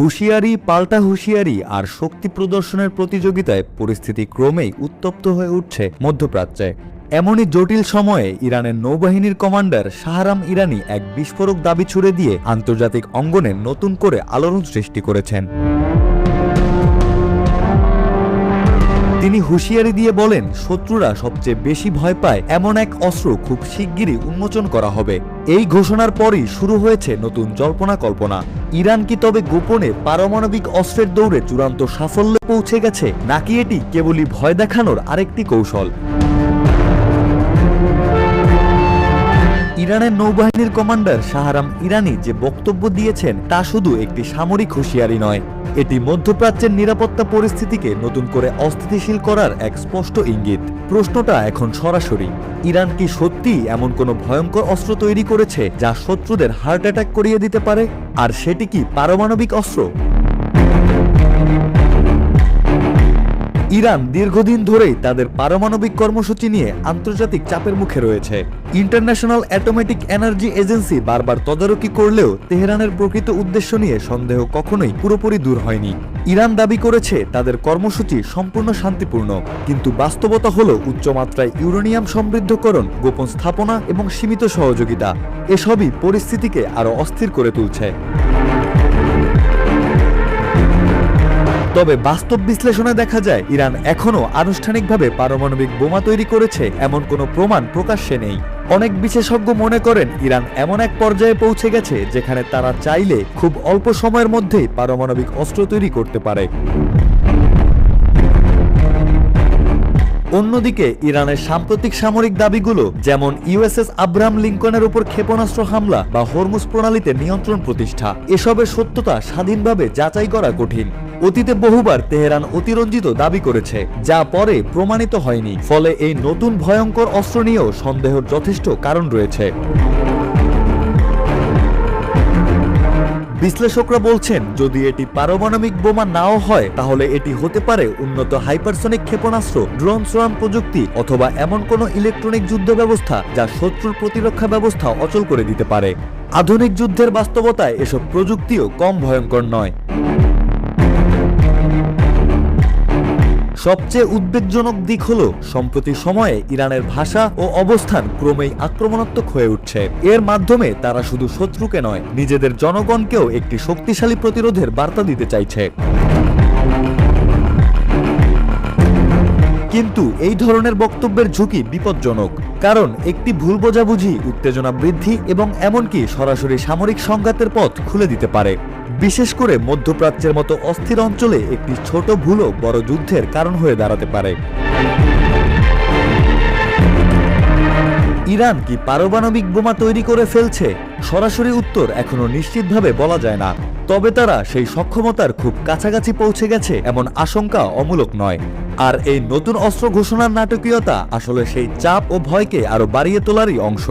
হুঁশিয়ারি, পাল্টা হুঁশিয়ারি আর শক্তি প্রদর্শনের প্রতিযোগিতায় পরিস্থিতি ক্রমেই উত্তপ্ত হয়ে উঠছে মধ্যপ্রাচ্যে। এমনই জটিল সময়ে ইরানের নৌবাহিনীর কমান্ডার শাহরাম ইরানি এক বিস্ফোরক দাবি ছুড়ে দিয়ে আন্তর্জাতিক অঙ্গনে নতুন করে আলোড়ন সৃষ্টি করেছেন। তিনি হুঁশিয়ারি দিয়ে বলেন, শত্রুরা সবচেয়ে বেশি ভয় পায় এমন এক অস্ত্র খুব শিগগিরই উন্মোচন করা হবে। এই ঘোষণার পরই শুরু হয়েছে নতুন জল্পনা কল্পনা। ইরান কি তবে গোপনে পারমাণবিক অস্ত্রের দৌড়ে চূড়ান্ত সাফল্যে পৌঁছে গেছে, নাকি এটি কেবলই ভয় দেখানোর আরেকটি কৌশল? ইরানের নৌবাহিনীর কমান্ডার শাহরাম ইরানি যে বক্তব্য দিয়েছেন তা শুধু একটি সামরিক হুঁশিয়ারি নয়, এটি মধ্যপ্রাচ্যের নিরাপত্তা পরিস্থিতিকে নতুন করে অস্থিতিশীল করার এক স্পষ্ট ইঙ্গিত। প্রশ্নটা এখন সরাসরি, ইরান কি সত্যিই এমন কোনো ভয়ঙ্কর অস্ত্র তৈরি করেছে যা শত্রুদের হার্ট অ্যাটাক করিয়ে দিতে পারে? আর সেটি কি পারমাণবিক অস্ত্র? ইরান দীর্ঘদিন ধরেই তাদের পারমাণবিক কর্মসূচি নিয়ে আন্তর্জাতিক চাপের মুখে রয়েছে। ইন্টারন্যাশনাল অ্যাটমিক এনার্জি এজেন্সি বারবার তদারকি করলেও তেহরানের প্রকৃত উদ্দেশ্য নিয়ে সন্দেহ কখনোই পুরোপুরি দূর হয়নি। ইরান দাবি করেছে তাদের কর্মসূচি সম্পূর্ণ শান্তিপূর্ণ, কিন্তু বাস্তবতা হলো উচ্চমাত্রায় ইউরেনিয়াম সমৃদ্ধকরণ, গোপন স্থাপনা এবং সীমিত সহযোগিতা। এসবই পরিস্থিতিকে আরও অস্থির করে তুলছে। তবে বাস্তব বিশ্লেষণে দেখা যায়, ইরান এখনও আনুষ্ঠানিকভাবে পারমাণবিক বোমা তৈরি করেছে এমন কোনো প্রমাণ প্রকাশ্যে নেই। অনেক বিশেষজ্ঞ মনে করেন ইরান এমন এক পর্যায়ে পৌঁছে গেছে যেখানে তারা চাইলে খুব অল্প সময়ের মধ্যেই পারমাণবিক অস্ত্র তৈরি করতে পারে। অন্যদিকে ইরানের সাম্প্রতিক সামরিক দাবিগুলো, যেমন ইউএসএস আব্রাহাম লিঙ্কনের উপর ক্ষেপণাস্ত্র হামলা বা হরমুজ প্রণালীতে নিয়ন্ত্রণ প্রতিষ্ঠা, এসবের সত্যতা স্বাধীনভাবে যাচাই করা কঠিন। অতীতে বহুবার তেহরান অতিরঞ্জিত দাবি করেছে, যা পরে প্রমাণিত হয়নি। ফলে এই নতুন ভয়ঙ্কর অস্ত্র নিয়েও সন্দেহের যথেষ্ট কারণ রয়েছে। বিশ্লেষকরা বলছেন, যদি এটি পারমাণবিক বোমা নাও হয়, তাহলে এটি হতে পারে উন্নত হাইপারসনিক ক্ষেপণাস্ত্র, ড্রোন সোয়ার্ম প্রযুক্তি অথবা এমন কোনো ইলেকট্রনিক যুদ্ধ ব্যবস্থা যা শত্রুর প্রতিরক্ষা ব্যবস্থা অচল করে দিতে পারে। আধুনিক যুদ্ধের বাস্তবতায় এসব প্রযুক্তিও কম ভয়ঙ্কর নয়। সবচেয়ে উদ্বেগজনক দিক হল, সম্প্রতি সময়ে ইরানের ভাষা ও অবস্থান ক্রমেই আক্রমণাত্মক হয়ে উঠছে। এর মাধ্যমে তারা শুধু শত্রুকে নয়, নিজেদের জনগণকেও একটি শক্তিশালী প্রতিরোধের বার্তা দিতে চাইছে। কিন্তু এই ধরনের বক্তব্যের ঝুঁকি বিপজ্জনক, কারণ একটি ভুল বোঝাবুঝি উত্তেজনা বৃদ্ধি এবং এমনকি সরাসরি সামরিক সংঘাতের পথ খুলে দিতে পারে। বিশেষ করে মধ্যপ্রাচ্যের মতো অস্থির অঞ্চলে একটি ছোট ভুলও বড় যুদ্ধের কারণ হয়ে দাঁড়াতে পারে। ইরান কি পারমাণবিক বোমা তৈরি করে ফেলছে? সরাসরি উত্তর এখনো নিশ্চিতভাবে বলা যায় না। তবে তারা সেই সক্ষমতার খুব কাছাকাছি পৌঁছে গেছে এমন আশঙ্কা অমূলক নয়। আর এই নতুন অস্ত্র ঘোষণার নাটকীয়তা আসলে সেই চাপ ও ভয়কে আরো বাড়িয়ে তোলারই অংশ।